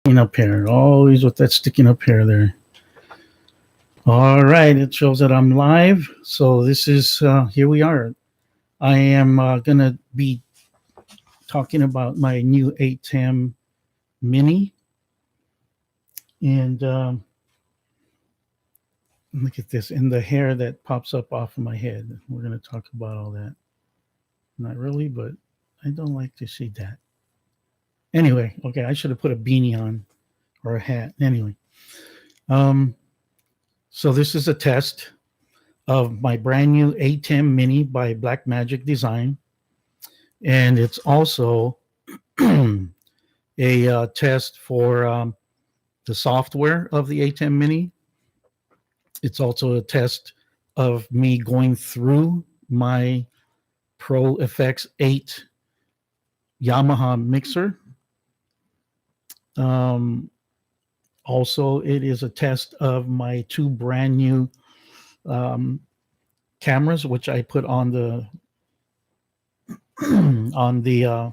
Up here, always with that sticking up here there. All right, it shows that I'm live. So this is here we are. I am gonna be talking about my new Atem Mini, and look at this, and the hair that pops up off of my head. We're gonna talk about all that. Not really, but I don't like to see that. Anyway, okay, I should have put a beanie on or a hat. Anyway, um, so this is a test of my brand new Atem Mini by Black Magic Design, and it's also a test for the software of the Atem Mini. It's also a test of me going through my Pro FX 8 Yamaha mixer. Um, Also, it is a test of my two brand new um, cameras, which I put on the on the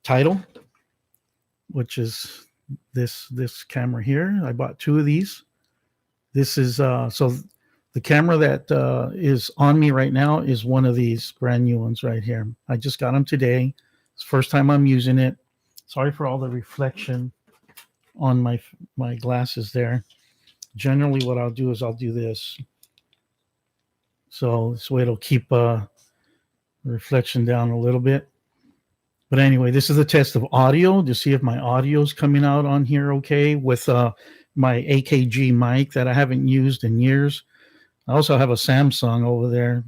title, which is this camera here. I bought two of these. This is so the camera that is on me right now is one of these brand new ones right here. I just got them today. It's the first time I'm using it. Sorry for all the reflection on my glasses there. Generally, what I'll do is I'll do this. So this way it'll keep reflection down a little bit. But anyway, this is a test of audio to see if my audio is coming out on here okay with my AKG mic that I haven't used in years. I also have a Samsung over there.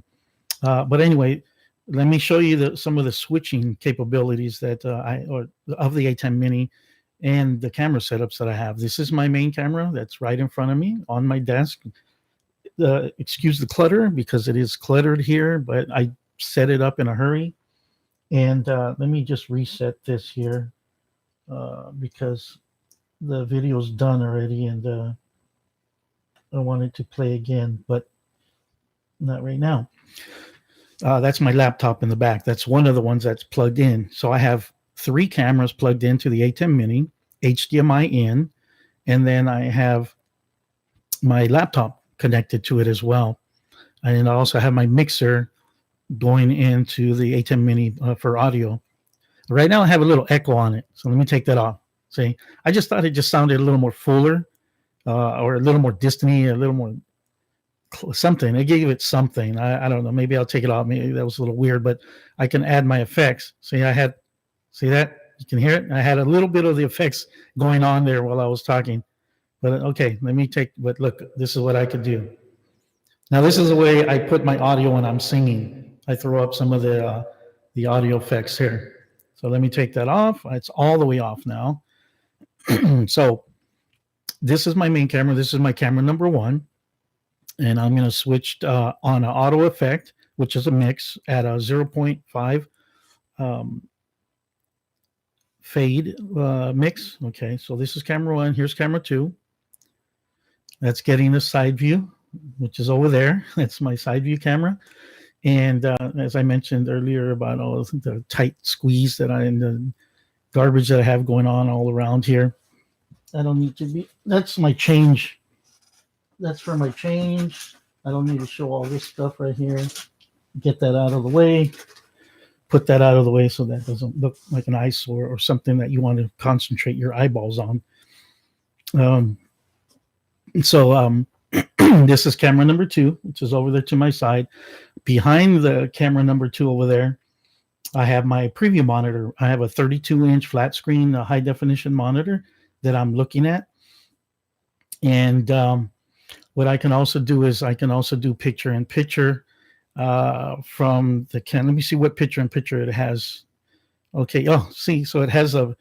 But anyway, let me show you some of the switching capabilities that of the Atem Mini and the camera setups that I have. This is my main camera that's right in front of me on my desk. Excuse the clutter because it is cluttered here, but I set it up in a hurry. And let me just reset this here because the video's done already, and I wanted to play again, but not right now. That's my laptop in the back. That's one of the ones that's plugged in. So I have three cameras plugged into the Atem Mini, HDMI in, and then I have my laptop connected to it as well. And I also have my mixer going into the Atem Mini for audio. Right now I have a little echo on it, so let me take that off. See, I just thought it just sounded a little more fuller or a little more distant-y, a little more something. I gave it something. I don't know. Maybe I'll take it off. Maybe that was a little weird, but I can add my effects. See, see that? You can hear it? I had a little bit of the effects going on there while I was talking. But okay, but look, this is what I could do. Now, this is the way I put my audio when I'm singing. I throw up some of the audio effects here. So let me take that off. It's all the way off now. So this is my main camera. This is my camera number one. And I'm going to switch on an auto effect, which is a mix at a 0.5 fade mix. Okay, so this is camera one. Here's camera two. That's getting the side view, which is over there. That's my side view camera. And as I mentioned earlier about all the tight squeeze and the garbage that I have going on all around here, I don't need to be, that's my change. That's for my change. I don't need to show all this stuff right here. Get that out of the way. Put that out of the way so that doesn't look like an eyesore or something that you want to concentrate your eyeballs on. This is camera number two, which is over there to my side. Behind the camera number two over there, I have my preview monitor. I have a 32-inch flat screen, a high definition monitor that I'm looking at. And what I can also do is I can also do picture in picture from the Canon. Let me see what picture in picture it has. Okay. Oh, see, so it has a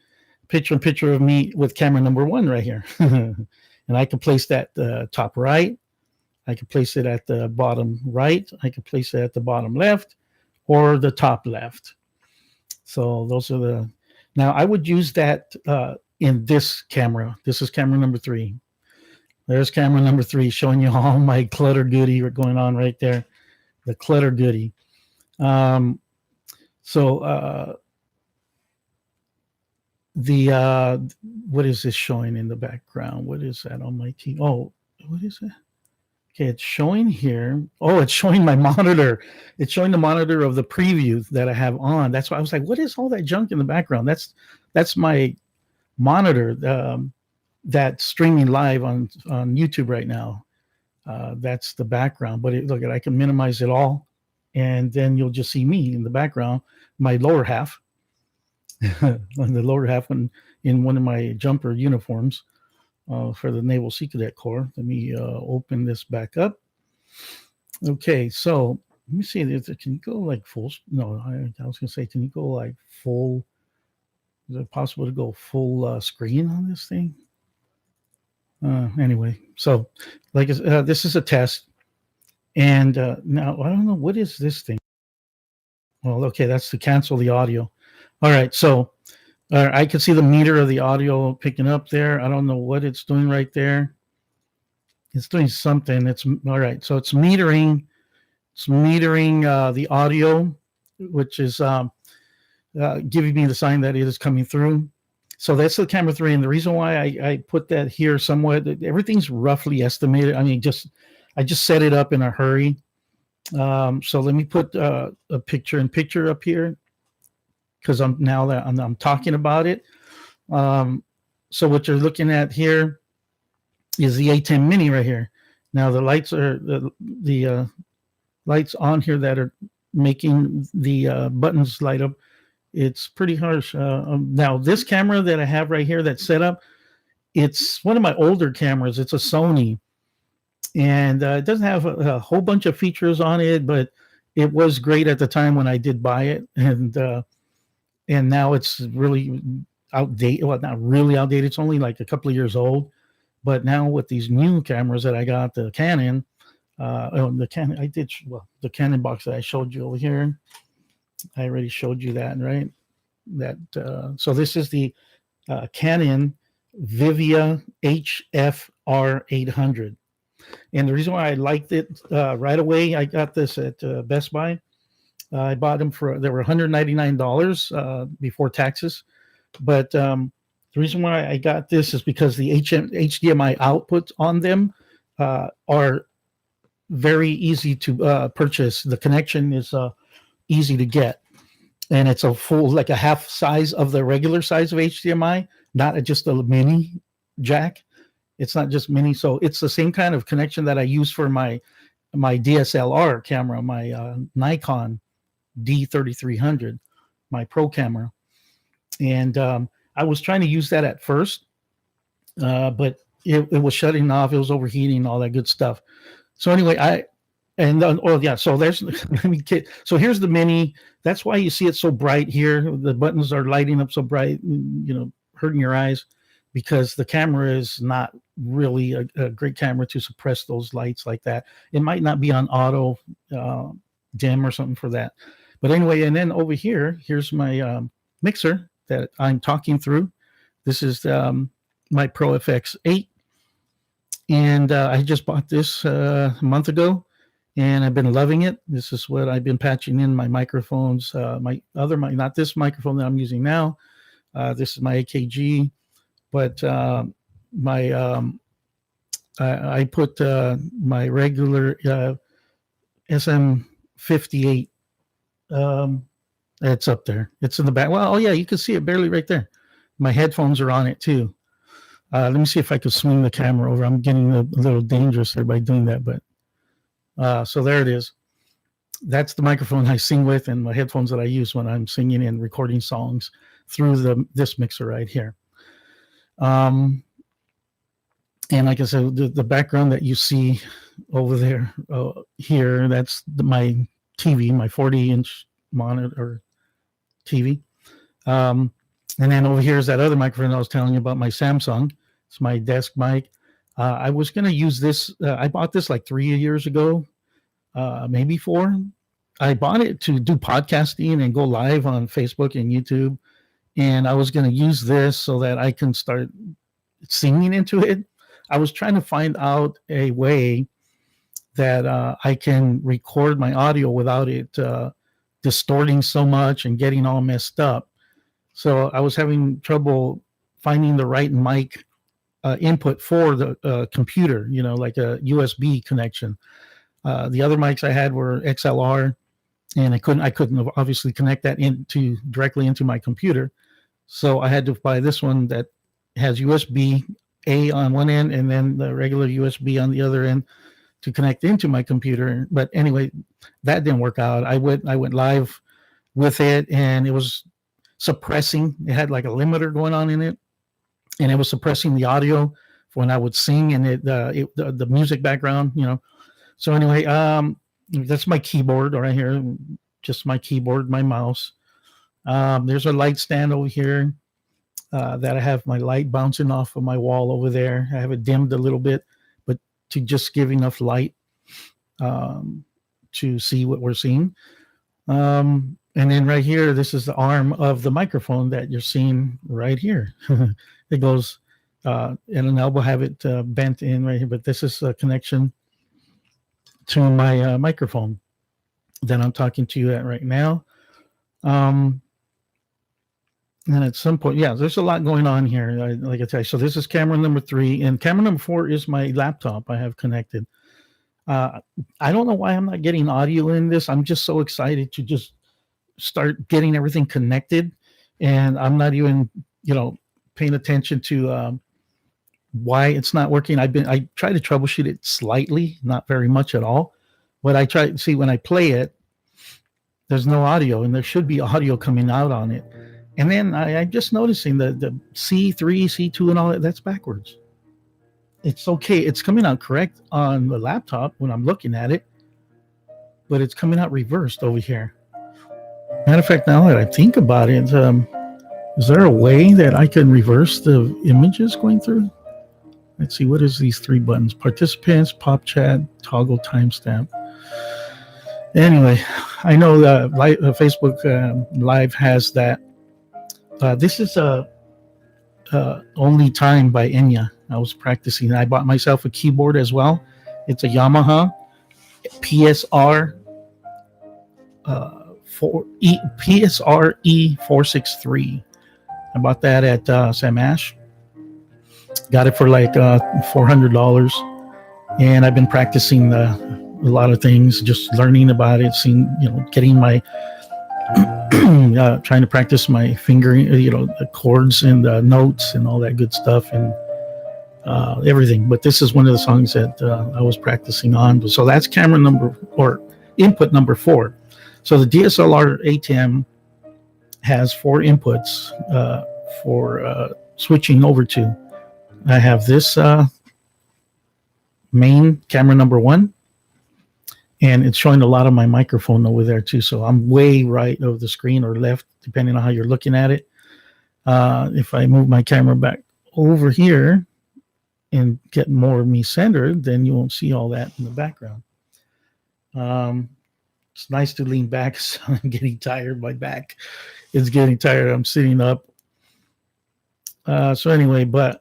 picture in picture of me with camera number one right here. And I can place that top right. I can place it at the bottom right. I can place it at the bottom left or the top left. So those are now I would use that in this camera. This is camera number three. There's camera number three showing you all my clutter goodie going on right there. The clutter goodie. what is this showing in the background? What is that on my TV? Oh, what is that? Okay, it's showing here. Oh, it's showing my monitor. It's showing the monitor of the preview that I have on. That's why I was like, what is all that junk in the background? That's my monitor that's streaming live on YouTube right now. That's the background. But look, I can minimize it all, and then you'll just see me in the background, my lower half, on the lower half in one of my jumper uniforms. For the Naval Sea Cadet Corps. Let me open this back up. Okay, so let me see. Can you go like full? No, I was going to say, can you go like full? Is it possible to go full screen on this thing? Anyway, so like this is a test. And now I don't know, what is this thing? Well, okay, that's to cancel the audio. All right, so I can see the meter of the audio picking up there. I don't know what it's doing right there. It's doing something. It's all right. So it's metering. It's metering the audio, which is giving me the sign that it is coming through. So that's the camera 3. And the reason why I put that here somewhat, everything's roughly estimated. I mean, I just set it up in a hurry. So let me put a picture up here, because I'm talking about it. So what you're looking at here is the Atem Mini right here. Now the lights are the lights on here that are making the buttons light up. It's pretty harsh. Now this camera that I have right here that's set up, it's one of my older cameras. It's a Sony, and it doesn't have a whole bunch of features on it, but it was great at the time when I did buy it, and now it's really outdated. Well, not really outdated. It's only like a couple of years old. But now with these new cameras that I got, the Canon, the Canon box that I showed you over here. I already showed you that, right? So this is the Canon Vixia HF R800. And the reason why I liked it right away, I got this at Best Buy. I bought them they were $199 before taxes. But the reason why I got this is because the HDMI outputs on them are very easy to purchase. The connection is easy to get. And it's a full, like a half size of the regular size of HDMI, not just a mini jack. It's not just mini. So it's the same kind of connection that I use for my DSLR camera, my Nikon D3300, my pro camera. And I was trying to use that at first, but it was shutting off. It was overheating, all that good stuff. So anyway, so there's, so here's the Mini. That's why you see it so bright here. The buttons are lighting up so bright, hurting your eyes, because the camera is not really a great camera to suppress those lights like that. It might not be on auto dim or something for that. But anyway, and then over here, here's my mixer that I'm talking through. This is my Pro FX8. And I just bought this a month ago, and I've been loving it. This is what I've been patching in my microphones. Not this microphone that I'm using now. This is my AKG, but I put my regular SM58. It's up there. It's in the back. Well, oh yeah, you can see it barely right there. My headphones are on it too. Let me see if I can swing the camera over. I'm getting a little dangerous there by doing that, but so there it is. That's the microphone I sing with, and my headphones that I use when I'm singing and recording songs through this mixer right here. And like I said, the background that you see over there, here, that's my TV, my 40-inch monitor TV. And then over here is that other microphone I was telling you about, my Samsung. It's my desk mic. I was going to use this. I bought this like 3 years ago, maybe 4. I bought it to do podcasting and go live on Facebook and YouTube. And I was going to use this so that I can start singing into it. I was trying to find out a way that I can record my audio without it distorting so much and getting all messed up. So I was having trouble finding the right mic input for the computer, like a USB connection. The other mics I had were XLR, and I couldn't obviously connect that into directly into my computer. So I had to buy this one that has USB A on one end and then the regular USB on the other end to connect into my computer. But anyway, that didn't work out. I went live with it, and it was suppressing. It had like a limiter going on in it, and it was suppressing the audio when I would sing, and the music background. So anyway, that's my keyboard right here, just my keyboard, my mouse. There's a light stand over here that I have my light bouncing off of my wall over there. I have it dimmed a little bit, but to just give enough light to see what we're seeing. And then right here, this is the arm of the microphone that you're seeing right here. It goes, and an elbow have it bent in right here, but this is a connection to my microphone that I'm talking to you at right now. And at some point, there's a lot going on here. Like I tell you, so this is camera number 3, and camera number 4 is my laptop I have connected. I don't know why I'm not getting audio in this. I'm just so excited to just start getting everything connected, and I'm not even, paying attention to why it's not working. I try to troubleshoot it slightly, not very much at all, but I try to see when I play it, there's no audio, and there should be audio coming out on it. And then I'm just noticing the C3, C2, and all that, that's backwards. It's okay. It's coming out correct on the laptop when I'm looking at it, but it's coming out reversed over here. Matter of fact, now that I think about it, is there a way that I can reverse the images going through? Let's see, what is these 3 buttons? Participants, pop chat, toggle timestamp. Anyway, I know that Facebook Live has that. This is Only Time by Enya. I was practicing. I bought myself a keyboard as well. It's a Yamaha PSR PSR E463. I bought that at Sam Ash. Got it for like $400, and I've been practicing a lot of things, just learning about it, seeing, getting my trying to practice my fingering, the chords and the notes and all that good stuff, and everything. But this is one of the songs that I was practicing on. So that's camera number, or input number 4. So the DSLR Atem has 4 inputs for switching over to. I have this main camera number 1, and it's showing a lot of my microphone over there too. So I'm way right of the screen, or left, depending on how you're looking at it. If I move my camera back over here and get more of me centered, then you won't see all that in the background. It's nice to lean back. So I'm getting tired. My back is getting tired. I'm sitting up. So anyway, but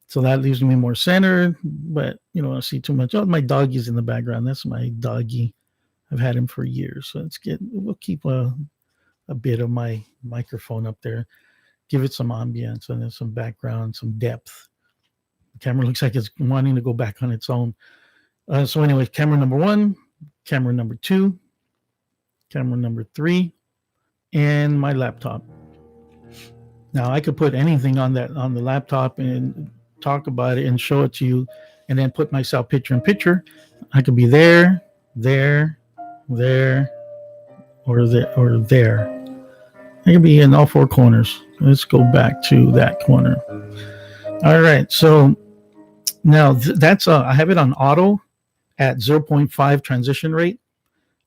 so that leaves me more centered, but you don't see too much. Oh, my doggy's in the background. That's my doggy. I've had him for years. So we'll keep a bit of my microphone up there, give it some ambience and then some background, some depth. The camera looks like it's wanting to go back on its own. So anyway, camera number 1, camera number 2, camera number 3, and my laptop. Now I could put anything on the laptop and talk about it and show it to you, and then put myself picture in picture. I could be there, or there. I could be in all 4 corners. Let's go back to that corner. All right, so now that's I have it on auto at 0.5 transition rate.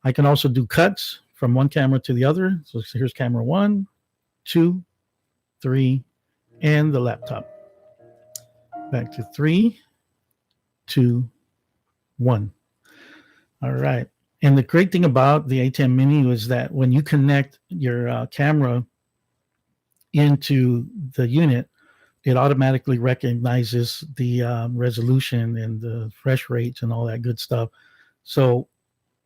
I can also do cuts from one camera to the other. So here's camera 1, 2, 3, and the laptop. Back to 3, 2, 1. All right. And the great thing about the Atem Mini is that when you connect your camera into the unit, it automatically recognizes the resolution and the refresh rates and all that good stuff. So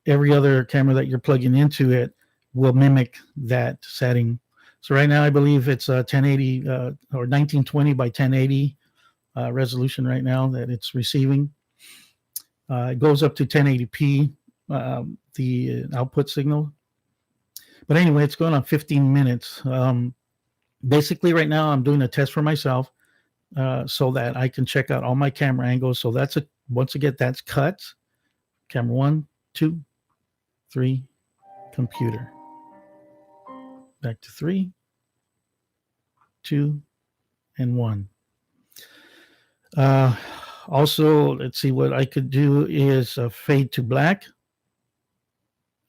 every other camera that you're plugging into it will mimic that setting. So right now, I believe it's 1080 or 1920 by 1080 resolution right now that it's receiving. It goes up to 1080p, the output signal. But anyway, it's going on 15 minutes. Basically, right now, I'm doing a test for myself so that I can check out all my camera angles. So that's once again, that's cut. Camera 1, 2, 3, computer. Back to 3, 2, and 1. Also, let's see, what I could do is fade to black.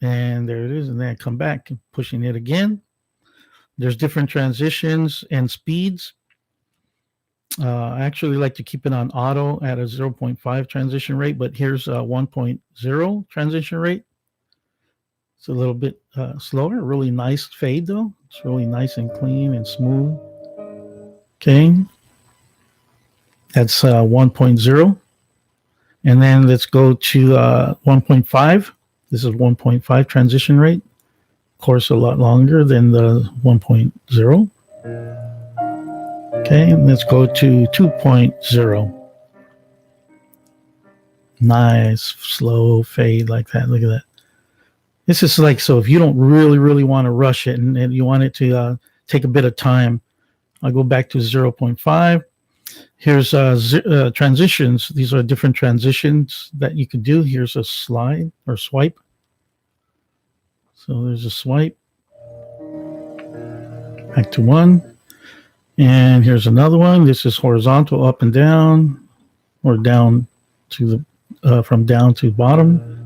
And there it is. And then I come back, pushing it again. There's different transitions and speeds. I actually like to keep it on auto at a 0.5 transition rate, but here's a 1.0 transition rate. It's a little bit slower. Really nice fade, though. It's really nice and clean and smooth. Okay. That's 1.0. And then let's go to 1.5. This is 1.5 transition rate. Of course, a lot longer than the 1.0. Okay, and let's go to 2.0. Nice, slow fade like that. Look at that. This is like, so if you don't really want to rush it and you want it to take a bit of time, I'll go back to 0.5. Here's transitions. These are different transitions that you can do. Here's a slide or swipe. So there's a swipe. Back to 1. And here's another one. This is horizontal, up and down, or down to the from down to bottom.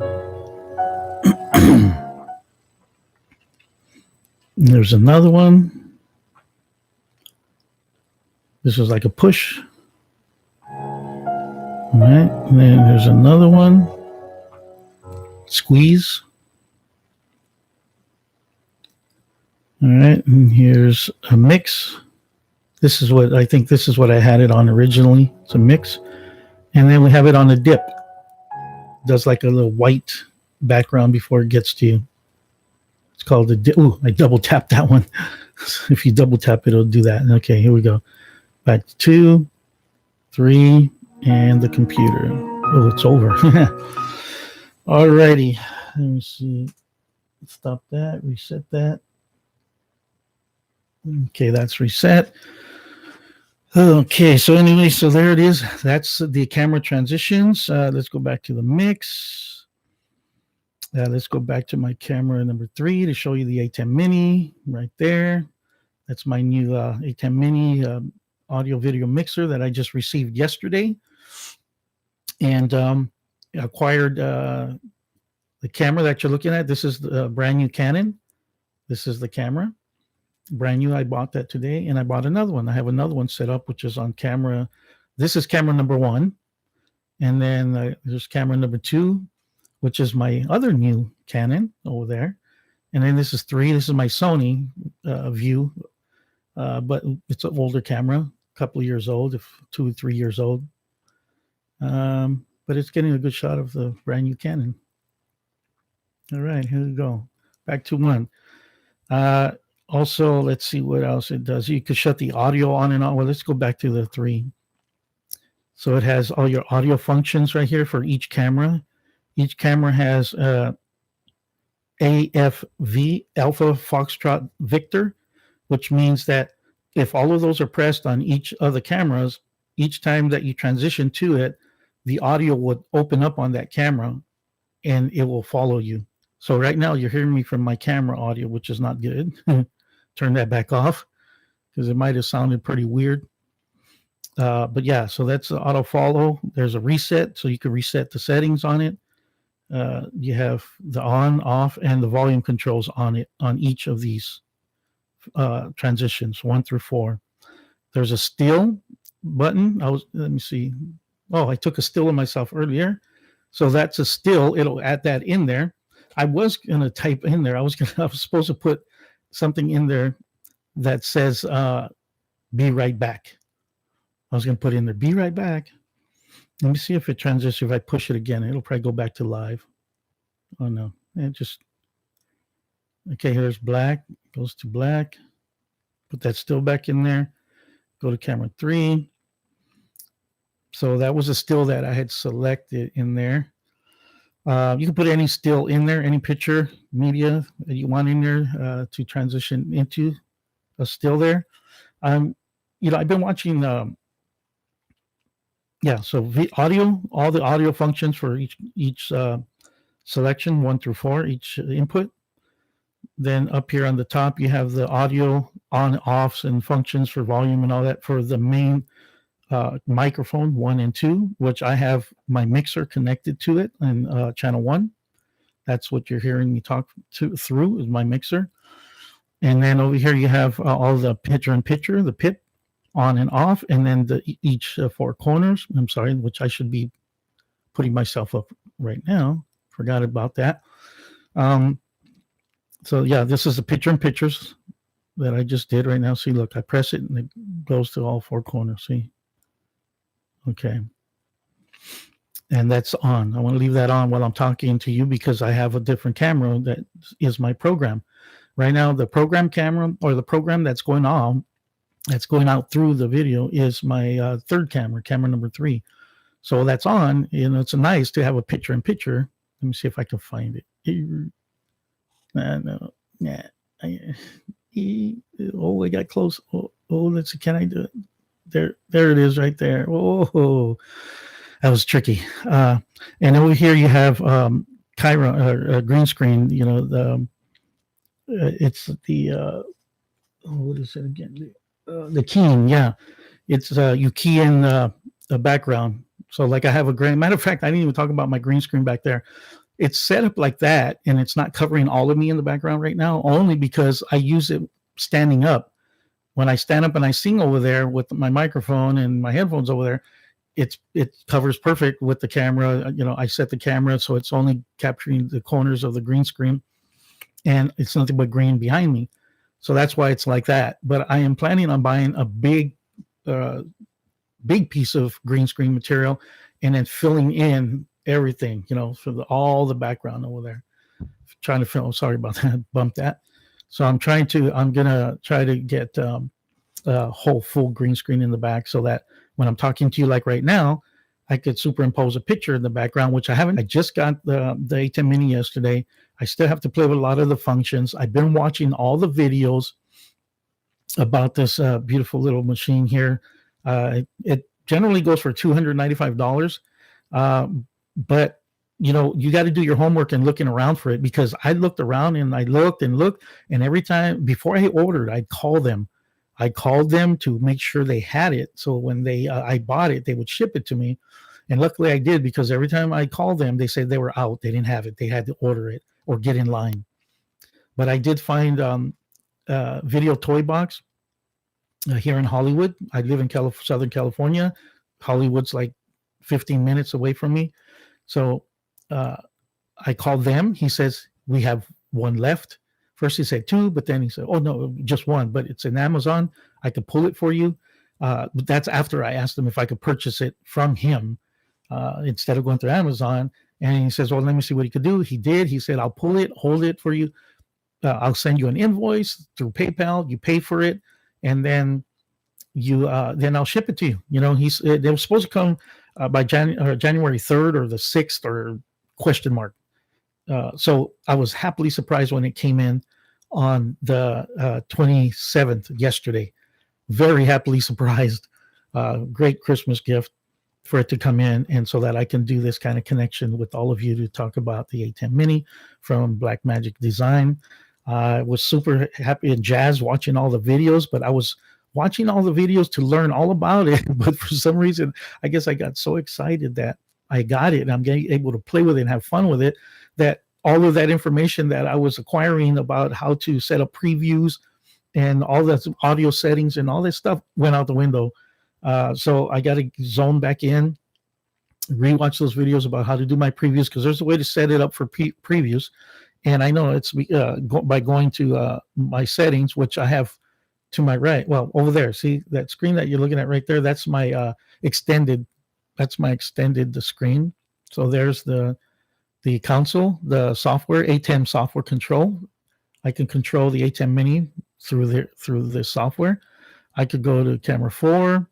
There's another one. This is like a push. All right. And then there's another one. Squeeze. All right. And here's a mix. This is what I think. This is what I had it on originally. It's a mix. And then we have it on a dip. It does like a little white background before it gets to you. It's called the dip. Ooh, I double tapped that one. If you double tap, it'll do that. Okay, here we go. Back to 2, 3, and the computer. Oh, it's over. Alrighty. Let me see. Stop that. Reset that. Okay, that's reset. Okay, so anyway, so there it is. That's the camera transitions. Let's go back to the mix. Let's go back to my camera number 3 to show you the Atem Mini right there. That's my new Atem Mini audio video mixer that I just received yesterday. And acquired the camera that you're looking at. This is the brand new Canon. This is the camera. Brand new. I bought that today, and I bought another one. I have another one set up, which is on camera. This is camera number 1, and then there's camera number 2, which is my other new Canon over there, and then this is 3. This is my Sony View, but it's an older camera, a couple of years old, if 2 or 3 years old. But it's getting a good shot of the brand new Canon. All right, here we go. Back to 1. Also, let's see what else it does. You could shut the audio on and on. Well, let's go back to the 3. So it has all your audio functions right here for each camera. Each camera has AFV, Alpha Foxtrot Victor, which means that if all of those are pressed on each of the cameras, each time that you transition to it, the audio would open up on that camera and it will follow you. So right now you're hearing me from my camera audio, which is not good. Turn that back off because it might have sounded pretty weird. But yeah, so that's the auto follow. There's a reset, so you can reset the settings on it. You have the on, off, and the volume controls on it on each of these transitions, 1 through 4. There's a still button. Let me see. Oh, I took a still of myself earlier. So that's a still. It'll add that in there. I was going to type in there. I was supposed to put something in there that says, be right back. I was going to put in there, be right back. Let me see if it transitions. If I push it again, it'll probably go back to live. Oh, no. Okay, here's black. Goes to black. Put that still back in there. Go to camera 3. So that was a still that I had selected in there. You can put any still in there, any picture media that you want in there to transition into a still there. I've been watching, so audio, all the audio functions for each selection, 1 through 4, each input. Then up here on the top, you have the audio on, offs, and functions for volume and all that for the main microphone 1 and 2, which I have my mixer connected to it in channel 1. That's what you're hearing me talk through is my mixer. And then over here you have all the picture-in-picture, the PIP on and off, and then each 4 corners. I'm sorry, which I should be putting myself up right now. Forgot about that. So yeah, this is the picture-in-pictures that I just did right now. See, look, I press it and it goes to all 4 corners. See? Okay. And that's on. I want to leave that on while I'm talking to you because I have a different camera that is my program. Right now, the program camera or the program that's going out through the video is my third camera number 3. So that's on. It's nice to have a picture-in-picture. Let me see if I can find it. No. Yeah. I got close. Let's see. Can I do it? There it is right there. Oh, that was tricky. And over here you have green screen. It's the what is it again? The keying. Yeah, it's you key in the background. So like I have matter of fact, I didn't even talk about my green screen back there. It's set up like that, and it's not covering all of me in the background right now, only because I use it standing up. When I stand up and I sing over there with my microphone and my headphones over there, it covers perfect with the camera. I set the camera so it's only capturing the corners of the green screen, and it's nothing but green behind me. So that's why it's like that. But I am planning on buying a big piece of green screen material and then filling in everything, for all the background over there. Trying to film. Sorry about that. Bump that. So I'm going to try to get a whole full green screen in the back so that when I'm talking to you like right now, I could superimpose a picture in the background, which I haven't. I just got the Atem Mini yesterday. I still have to play with a lot of the functions. I've been watching all the videos about this beautiful little machine here. It generally goes for $295. But you got to do your homework and looking around for it, because I looked around and I looked, and every time before I ordered, I'd call them. I called them to make sure they had it. So when I bought it, they would ship it to me. And luckily I did, because every time I called them, they said they were out. They didn't have it. They had to order it or get in line. But I did find Video Toy Box here in Hollywood. I live in Southern California. Hollywood's like 15 minutes away from me. So I called them. He says, we have one left. First he said 2, but then he said, oh, no, just 1. But it's in Amazon. I could pull it for you. But that's after I asked him if I could purchase it from him instead of going through Amazon. And he says, well, let me see what he could do. He did. He said, I'll pull it, hold it for you. I'll send you an invoice through PayPal. You pay for it. And then then I'll ship it to you. They were supposed to come by January 3rd or the 6th or question mark. So I was happily surprised when it came in on the 27th yesterday. Very happily surprised. Great Christmas gift for it to come in, and so that I can do this kind of connection with all of you to talk about the Atem Mini from Blackmagic Design. I was super happy and jazzed watching all the videos, but I was watching all the videos to learn all about it. But for some reason, I guess I got so excited that I got it and I'm getting able to play with it and have fun with it, that all of that information that I was acquiring about how to set up previews and all that audio settings and all this stuff went out the window. So I got to zone back in, rewatch those videos about how to do my previews, because there's a way to set it up for previews. And I know it's by going to my settings, which I have to my right. Well, over there, see that screen that you're looking at right there? That's my extended. That's my extended screen. So there's the console, the software, Atem software control. I can control the Atem Mini through the software. I could go to camera 4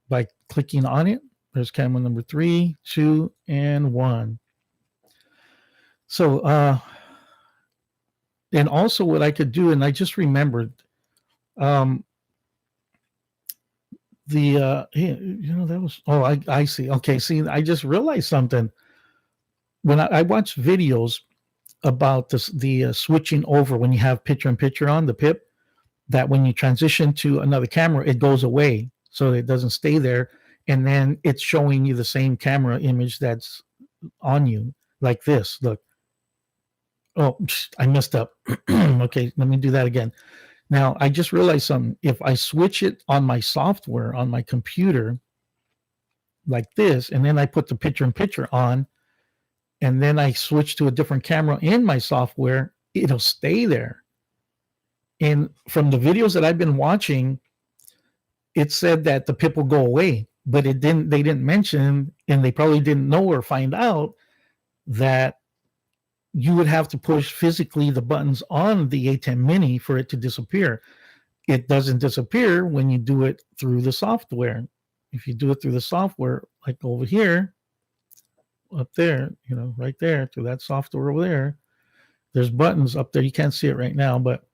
by clicking on it. There's camera number 3, 2, and 1. So, and also what I could do, and I just remembered, that was, I see. Okay, see, I just realized something. When I watch videos about the switching over when you have picture-in-picture on the PIP, that when you transition to another camera, it goes away, so it doesn't stay there, and then it's showing you the same camera image that's on you, like this. Look. Oh, I messed up. Okay, let me do that again. Now, I just realized something. If I switch it on my software, on my computer, like this, and then I put the picture-in-picture on, and then I switch to a different camera in my software, it'll stay there. And from the videos that I've been watching, it said that the PIP will go away, but it didn't. They didn't mention, and they probably didn't know or find out that you would have to push physically the buttons on the Atem Mini for it to disappear. It doesn't disappear when you do it through the software. If you do it through the software, like over here, up there, right there, to that software over there, there's buttons up there. You can't see it right now, but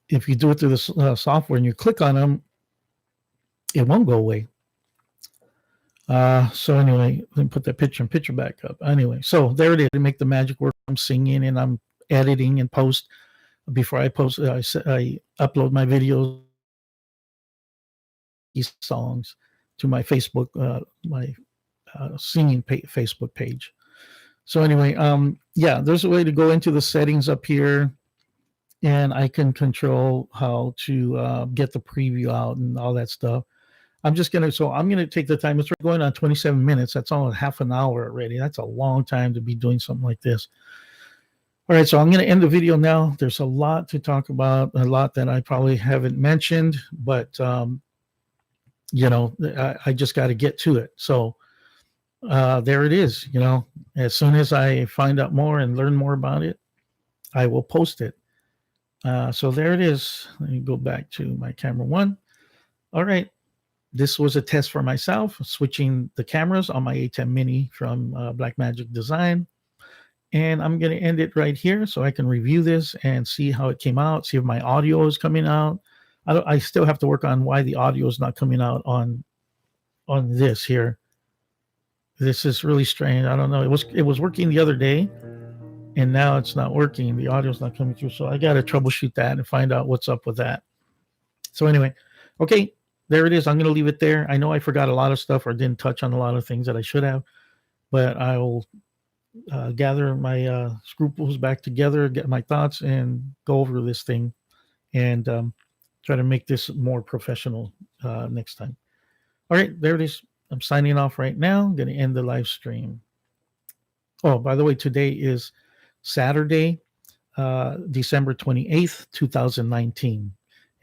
if you do it through the software and you click on them, it won't go away. So anyway, let me put that picture back up. Anyway, so there it is. To make the magic work, I'm singing and I'm editing and post. Before I post, I upload my videos, these songs, to my Facebook, my singing Facebook page. So anyway, yeah, there's a way to go into the settings up here, and I can control how to get the preview out and all that stuff. I'm going to take the time. It's going on 27 minutes. That's almost half an hour already. That's a long time to be doing something like this. All right, so I'm going to end the video now. There's a lot to talk about, a lot that I probably haven't mentioned, but, I just got to get to it. So there it is. As soon as I find out more and learn more about it, I will post it. So there it is. Let me go back to my camera 1. All right. This was a test for myself, switching the cameras on my Atem Mini from Blackmagic Design. And I'm going to end it right here so I can review this and see how it came out, see if my audio is coming out. I still have to work on why the audio is not coming out on this here. This is really strange. I don't know. It was working the other day, and now it's not working. The audio's not coming through. So I got to troubleshoot that and find out what's up with that. So anyway, okay. There it is. I'm going to leave it there. I know I forgot a lot of stuff or didn't touch on a lot of things that I should have, but I will gather my scruples back together, get my thoughts, and go over this thing and try to make this more professional next time. All right, there it is. I'm signing off right now. I'm going to end the live stream. Oh, by the way, today is Saturday, December 28th, 2019.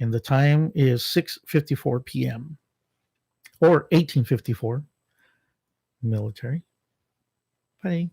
And the time is 6:54 p.m. or 1854 military. Bye.